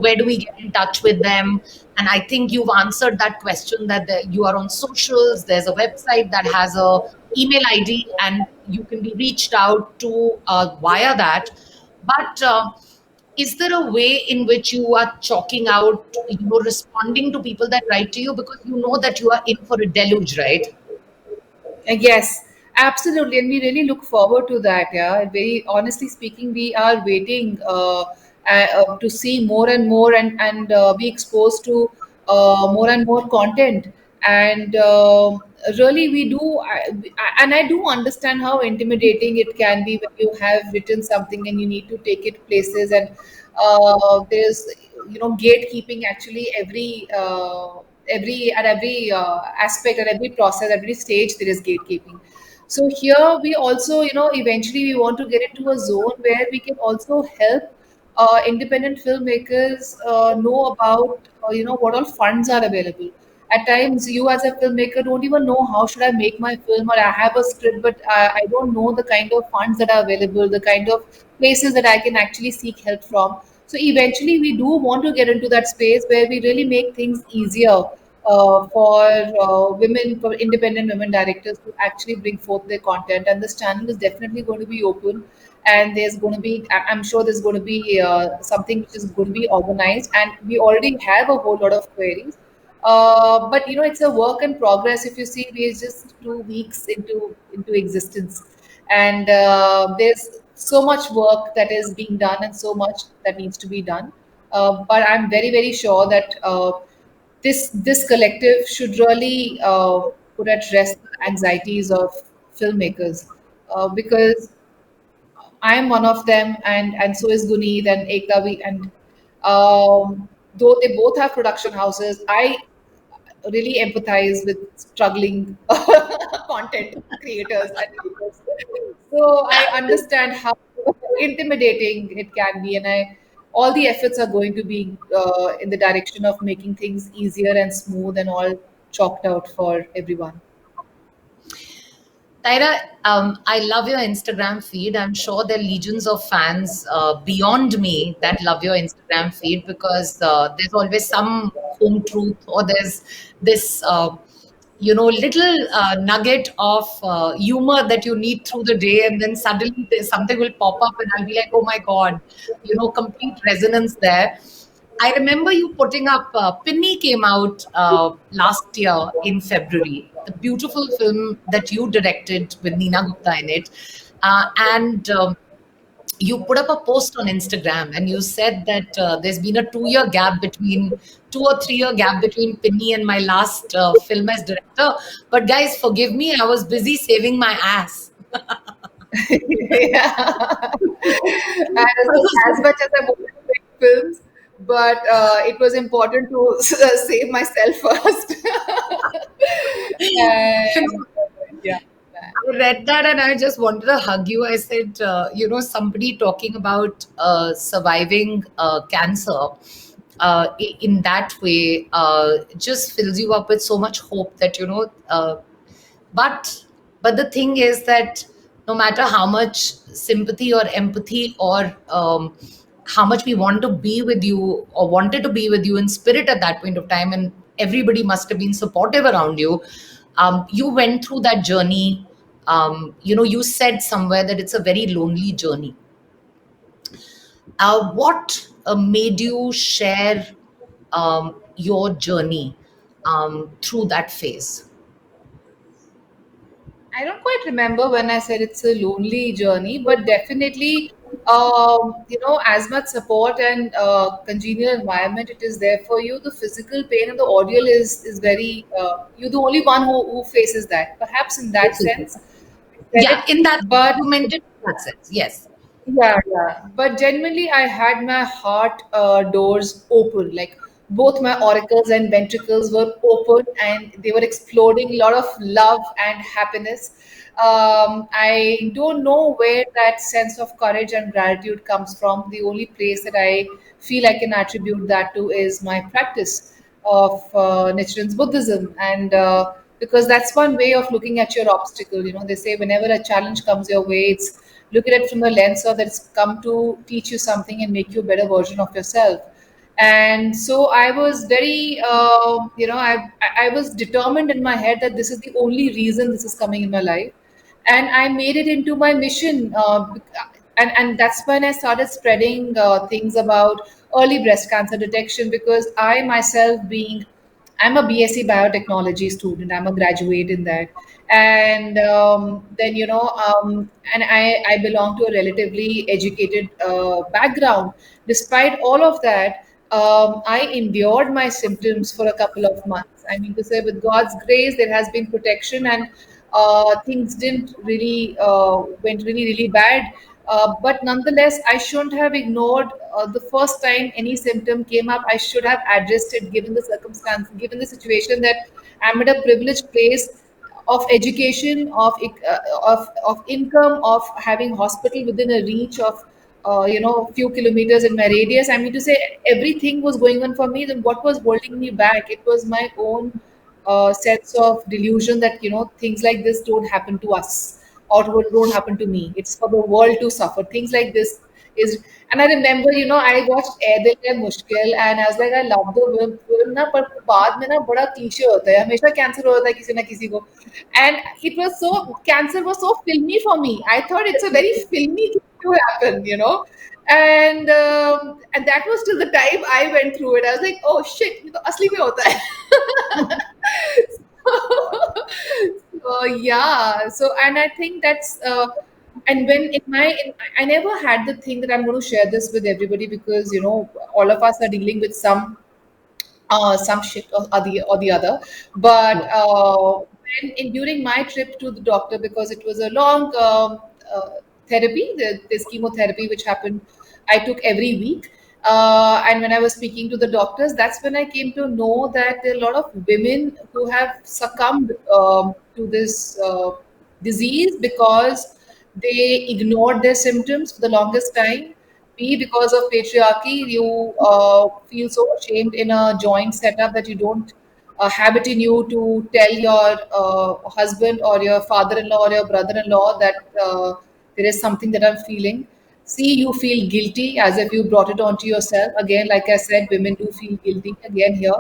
where do we get in touch with them? And I think you've answered that question, that you are on socials, there's a website that has a email ID, and you can be reached out to via that. But is there a way in which you are chalking out, responding to people that write to you, because you know that you are in for a deluge, right? Yes, absolutely, and we really look forward to that. Yeah, very honestly speaking, we are waiting to see more and more, and be exposed to more and more content. And really, we do, and I do understand how intimidating it can be when you have written something and you need to take it places, and there's gatekeeping actually every aspect, at every process, at every stage there is gatekeeping. So here we also, eventually we want to get into a zone where we can also help independent filmmakers know about what all funds are available. At times you as a filmmaker don't even know how should I make my film, or I have a script but I don't know the kind of funds that are available, the kind of places that I can actually seek help from. So eventually we do want to get into that space where we really make things easier for women, for independent women directors to actually bring forth their content. And this channel is definitely going to be open, and there's going to be, I'm sure there's going to be something which is going to be organized, and we already have a whole lot of queries. But it's a work in progress. If you see, we're just 2 weeks into existence, and there's so much work that is being done and so much that needs to be done. But I'm very very sure that this collective should really put at rest the anxieties of filmmakers, because I am one of them, and so is Guneet and Ekta. And though they both have production houses, I really empathize with struggling content creators and makers. So I understand how intimidating it can be, and all the efforts are going to be in the direction of making things easier and smooth and all chalked out for everyone. Tyra, I love your Instagram feed. I'm sure there are legions of fans beyond me that love your Instagram feed, because there's always some home truth, or there's this, little nugget of humor that you need through the day, and then suddenly something will pop up, and I'll be like, oh my God, complete resonance there. I remember you putting up, Pinny came out last year in February, the beautiful film that you directed with Neena Gupta in it. And you put up a post on Instagram, and you said that there's been a 2 year gap between, 2 or 3 year gap between Pinny and my last film as director. But guys, forgive me, I was busy saving my ass. Yeah. As much as I wanted to make films, but it was important to save myself first. And yeah. I read that and I just wanted to hug you. I said, somebody talking about surviving cancer in that way just fills you up with so much hope that, but the thing is that no matter how much sympathy or empathy, or how much we want to be with you, or wanted to be with you in spirit at that point of time, and everybody must have been supportive around you, you went through that journey. You said somewhere that it's a very lonely journey. What made you share your journey through that phase? I don't quite remember when I said it's a lonely journey, but definitely as much support and congenial environment it is there for you, the physical pain and the ordeal is very, you're the only one who faces that. Perhaps in that sense, I said Yeah, it, in that but you meant it in that sense. Yes. yeah, yeah. But genuinely, I had my heart doors open. Like both my auricles and ventricles were open and they were exploding. A lot of love and happiness. I don't know where that sense of courage and gratitude comes from. The only place that I feel I can attribute that to is my practice of Nichiren's Buddhism. And because that's one way of looking at your obstacle. They say whenever a challenge comes your way, it's look at it from the lens of that it's come to teach you something and make you a better version of yourself. And so I was very, I was determined in my head that this is the only reason this is coming in my life, and I made it into my mission. And that's when I started spreading things about early breast cancer detection, because I myself being I'm a BSc biotechnology student. I'm a graduate in that, and then and I belong to a relatively educated background. Despite all of that, I endured my symptoms for a couple of months. I mean to say, with God's grace, there has been protection, and things didn't really went really bad. But nonetheless, I shouldn't have ignored the first time any symptom came up. I should have addressed it, given the circumstance, given the situation that I'm at a privileged place of education, of income, of having hospital within a reach of few kilometers in my radius. I mean to say, everything was going on for me. Then what was holding me back? It was my own sense of delusion that things like this don't happen to us, or don't happen to me. It's for the world to suffer. Things like this is, and I remember, I watched Air Dil Hai Mushkil, and I was like, I love the film ना, पर बाद में ना बड़ा cliché होता है, हमेशा cancer होता है किसी ना किसी को, and it was so, cancer was so filmy for me. I thought it's a very filmy thing to happen, and that was till the time I went through it. I was like, oh shit, ये तो असली में होता है. Yeah, so, and I think that's and when I never had the thing that I'm going to share this with everybody, because all of us are dealing with some shit or the other. But during my trip to the doctor, because it was a long therapy, this chemotherapy which happened, I took every week. And when I was speaking to the doctors, that's when I came to know that there are a lot of women who have succumbed to this disease because they ignored their symptoms for the longest time. B, because of patriarchy, you feel so ashamed in a joint setup that you don't have it in you to tell your husband or your father-in-law or your brother-in-law that there is something that I'm feeling. C, you feel guilty as if you brought it onto yourself. Again, like I said, women do feel guilty again here.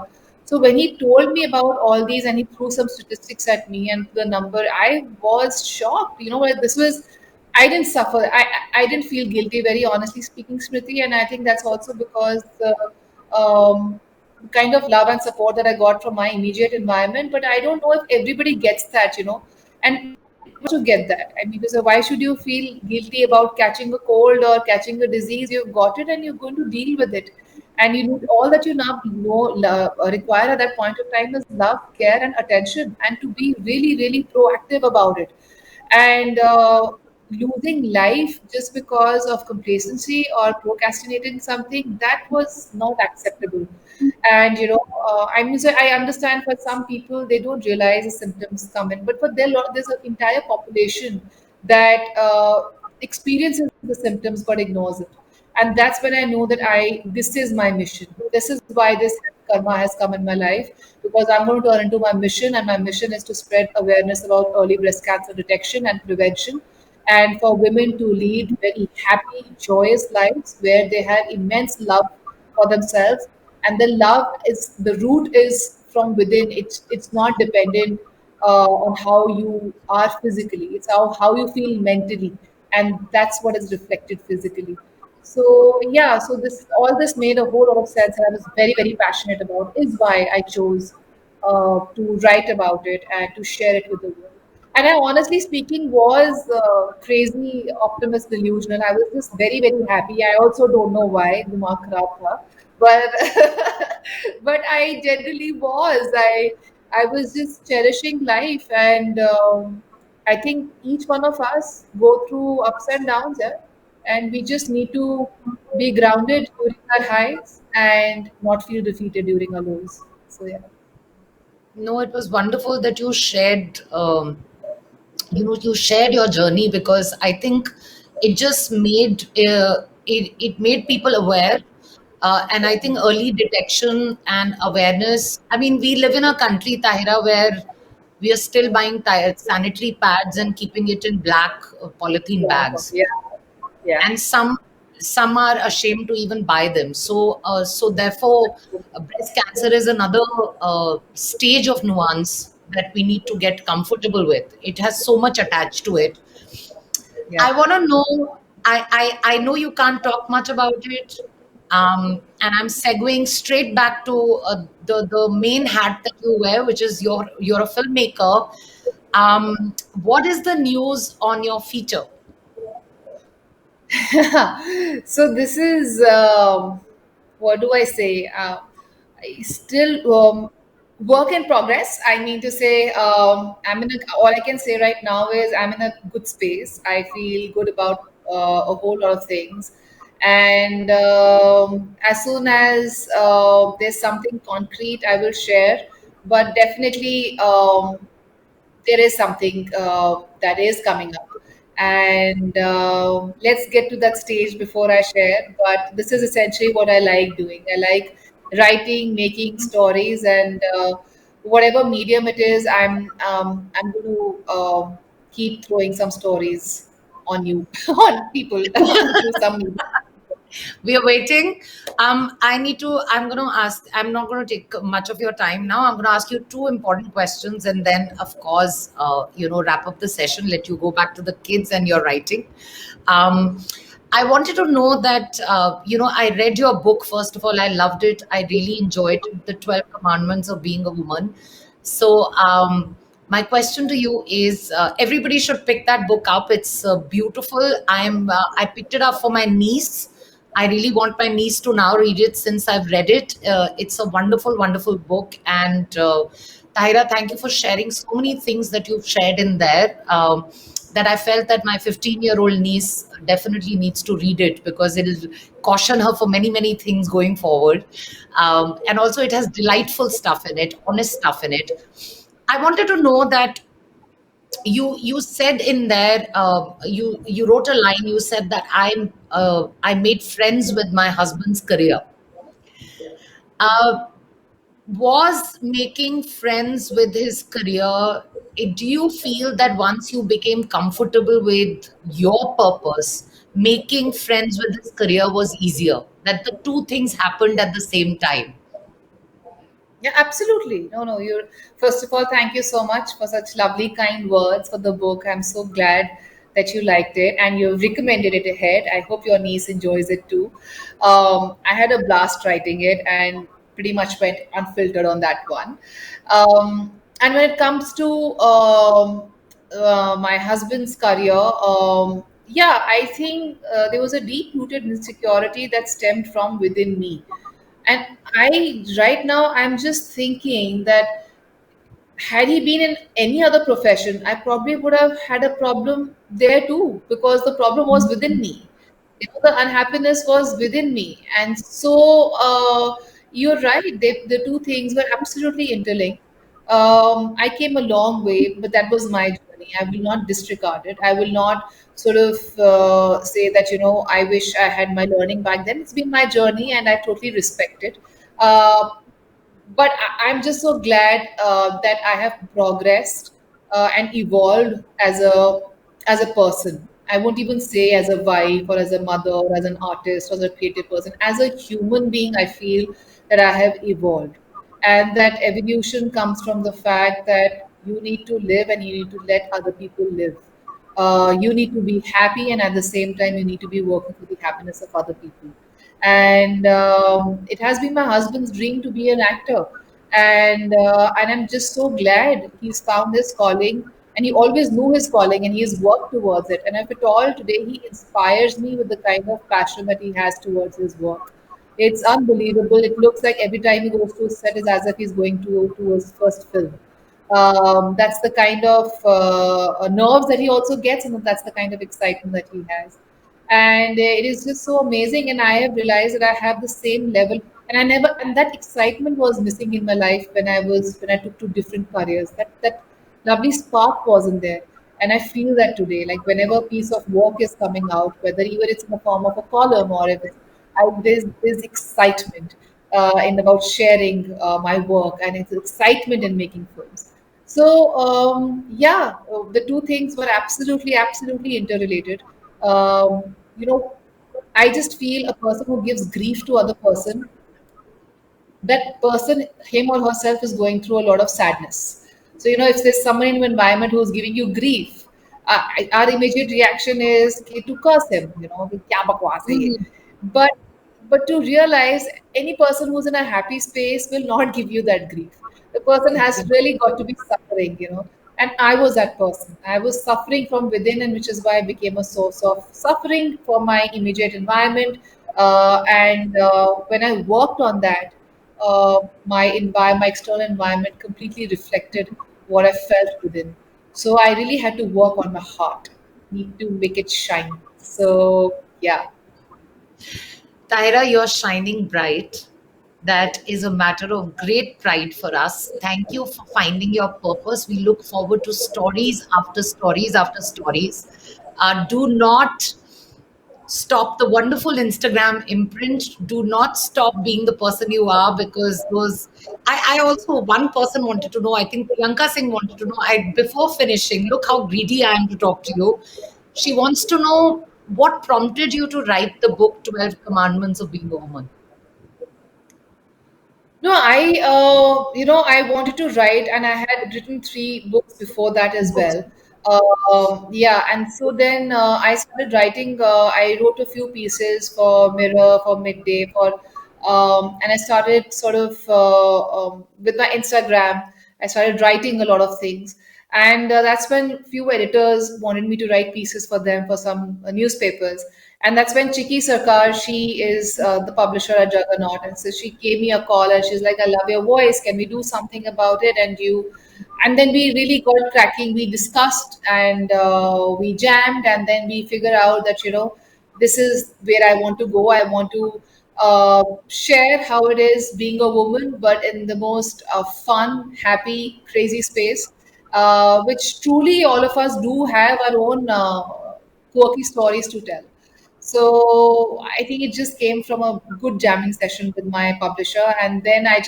So when he told me about all these and he threw some statistics at me and the number, I was shocked. Like, this was, I didn't suffer. I didn't feel guilty, very honestly speaking, Smriti. And I think that's also because the kind of love and support that I got from my immediate environment. But I don't know if everybody gets that. And to get that, I mean, because why should you feel guilty about catching a cold or catching a disease? You've got it and you're going to deal with it. And you need all that you now require at that point of time is love, care, and attention, and to be really, really proactive about it. And losing life just because of complacency or procrastinating something, that was not acceptable. And I understand for some people they don't realize the symptoms come in, but for there's an entire population that experiences the symptoms but ignores it. And that's when I know that I this is my mission. This is why this karma has come in my life, because I'm going to turn into my mission, and my mission is to spread awareness about early breast cancer detection and prevention, and for women to lead very happy, joyous lives where they have immense love for themselves, and the love is the root is from within. It's not dependent on how you are physically. It's how you feel mentally, and that's what is reflected physically. So yeah, so this made a whole lot of sense, and I was very very passionate about. Is why I chose to write about it and to share it with the world. And I honestly speaking was crazy optimist delusional. I was just very very happy. I also don't know why दिमाग खराब था, but but I generally was. I was just cherishing life, and I think each one of us go through ups and downs, yeah? And we just need to be grounded during our highs and not feel defeated during our lows. So yeah. No, it was wonderful that you shared. You shared your journey, because I think it just made it made people aware, and I think early detection and awareness. I mean, we live in a country, Tahira, where we are still buying sanitary pads and keeping it in black polythene Yeah, bags, yeah, yeah. and some are ashamed to even buy them. So therefore, breast cancer is another stage of nuance that we need to get comfortable with. It has so much attached to it. Yeah. I want to know. I know you can't talk much about it, and I'm segueing straight back to the main hat that you wear, which is you're a filmmaker. What is the news on your feature? So this is what do I say? Still work in progress. I mean to say, all I can say right now is I'm in a good space. I feel good about a whole lot of things, and as soon as there's something concrete, I will share. But definitely. There is something that is coming up. And let's get to that stage before I share. But this is essentially what I like doing. I like writing, making stories, and whatever medium it is, I'm going to keep throwing some stories on you, on people through some medium. We are waiting. I'm going to ask, I'm not going to take much of your time now. I'm going to ask you two important questions, and then, of course, wrap up the session, let you go back to the kids and your writing. Um, I wanted to know that, I read your book. First of all, I loved it. I really enjoyed it, The 12 Commandments of Being a Woman. So, my question to you is, everybody should pick that book up. It's beautiful. I picked it up for my niece. I really want my niece to now read it since I've read it. It's a wonderful, wonderful book. And Tahira, thank you for sharing so many things that you've shared in there. That I felt that my 15-year-old niece definitely needs to read it, because it'll caution her for many, many things going forward. And also, it has delightful stuff in it, honest stuff in it. I wanted to know that you said in there, you wrote a line. You said that I made friends with my husband's career. Uh, was making friends with his career, do you feel that once you became comfortable with your purpose, making friends with his career was easier, that the two things happened at the same time? Yeah, absolutely. No, no, you're first of all, thank you so much for such lovely, kind words for the book. I'm so glad that you liked it and you've recommended it ahead. I hope your niece enjoys it too. I had a blast writing it and pretty much went unfiltered on that one. And when it comes to my husband's career, yeah, I think there was a deep rooted insecurity that stemmed from within me. And I, right now, I'm just thinking that had he been in any other profession, I probably would have had a problem there too, because the problem was within me. You know, the unhappiness was within me. And so you're right, the two things were absolutely interlinked. I came a long way, but that was my journey. I will not disregard it. I will not sort of say that, I wish I had my learning back then. It's been my journey and I totally respect it. Uh, but I'm just so glad that I have progressed and evolved as a person. I won't even say as a wife or as a mother or as an artist or as a creative person. As a human being, I feel that I have evolved, and that evolution comes from the fact that you need to live and you need to let other people live. You need to be happy, and at the same time, you need to be working for the happiness of other people. And it has been my husband's dream to be an actor, and I'm just so glad he's found his calling. and he always knew his calling and he's worked towards it. And if at all today he inspires me with the kind of passion that he has towards his work. It's unbelievable. It looks like every time he goes to a set is as if he's going to his first film. That's the kind of nerves that he also gets, and that's the kind of excitement that he has. And it is just so amazing. And I have realized that I have the same level, and I never, and that excitement was missing in my life when I took two different careers. That lovely spark wasn't there. And I feel that today, like whenever a piece of work is coming out, whether even it's in the form of a column or if it's, there's excitement in about sharing my work, and it's excitement in making films. So yeah, the two things were absolutely interrelated. I just feel a person who gives grief to other person, that person, him or herself, is going through a lot of sadness. So, if there's someone in your environment who's giving you grief, our immediate reaction is to curse him, "Kya bakwas hai ye?" Mhm. But but to realize any person who's in a happy space will not give you that grief. The person has really got to be suffering, And I was that person. I was suffering from within, and which is why I became a source of suffering for my immediate environment. And when I worked on that, my external environment completely reflected what I felt within. So I really had to work on my heart, need to make it shine. So yeah. Tyra, you're shining bright. That is a matter of great pride for us. Thank you for finding your purpose. We look forward to stories after stories after stories. Do not stop the wonderful Instagram imprint. Do not stop being the person you are, because those. I also, one person wanted to know. I think Priyanka Singh wanted to know. I before finishing, look how greedy I am to talk to you. She wants to know what prompted you to write the book 12 Commandments of Being a Woman. No, I wanted to write, and I had written three books before that as Books. well. Yeah, and so then I started writing. I wrote a few pieces for Mirror, for Midday, and I started sort of with my Instagram. I started writing a lot of things, and that's when few editors wanted me to write pieces for them for some newspapers. And that's when Chiki Sarkar, she is the publisher at Juggernaut, and so she gave me a call and she's like, "I love your voice. Can we do something about it?" And then we really got cracking. We discussed and we jammed, and then we figured out that this is where I want to go. I want to share how it is being a woman, but in the most fun, happy, crazy space, which truly all of us do have our own quirky stories to tell. So I think it just came from a good jamming session with my publisher, and then I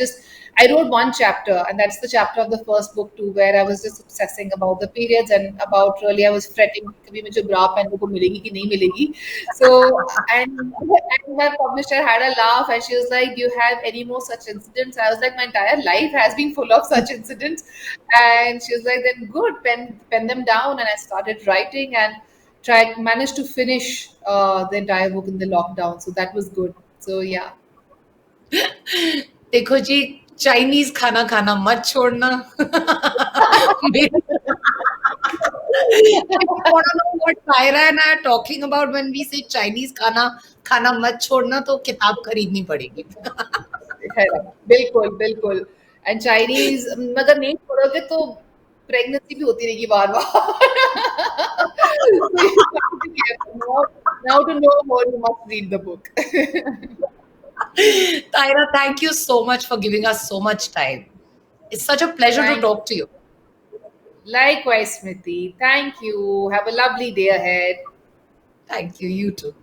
wrote one chapter, and that's the chapter of the first book too, where I was just obsessing about the periods and about really I was fretting कभी मुझे bra पहनने को मिलेगी कि नहीं मिलेगी. So and my publisher had a laugh, and she was like, "Do you have any more such incidents?" I was like, "My entire life has been full of such incidents," and she was like, "Then good, pen them down." And I started writing and tried managed to finish the entire book in the lockdown, so that was good. So yeah. देखो जी, Chinese खाना खाना मत छोड़ना. If you want to know what Tyra and I are talking about when we say Chinese खाना खाना मत छोड़ना, तो किताब खरीदनी पड़ेगी. है बिल्कुल बिल्कुल. एंड चाइनीज अगर नहीं छोड़ोगे तो प्रेगनेंसी भी होती रहेगी बार बार. So you have to be careful. Now to know more, you must read the book. Tyra, thank you so much for giving us so much time. It's such a pleasure to Thank you. talk to you. Likewise, Smriti. Thank you. Have a lovely day ahead. Thank you. You too.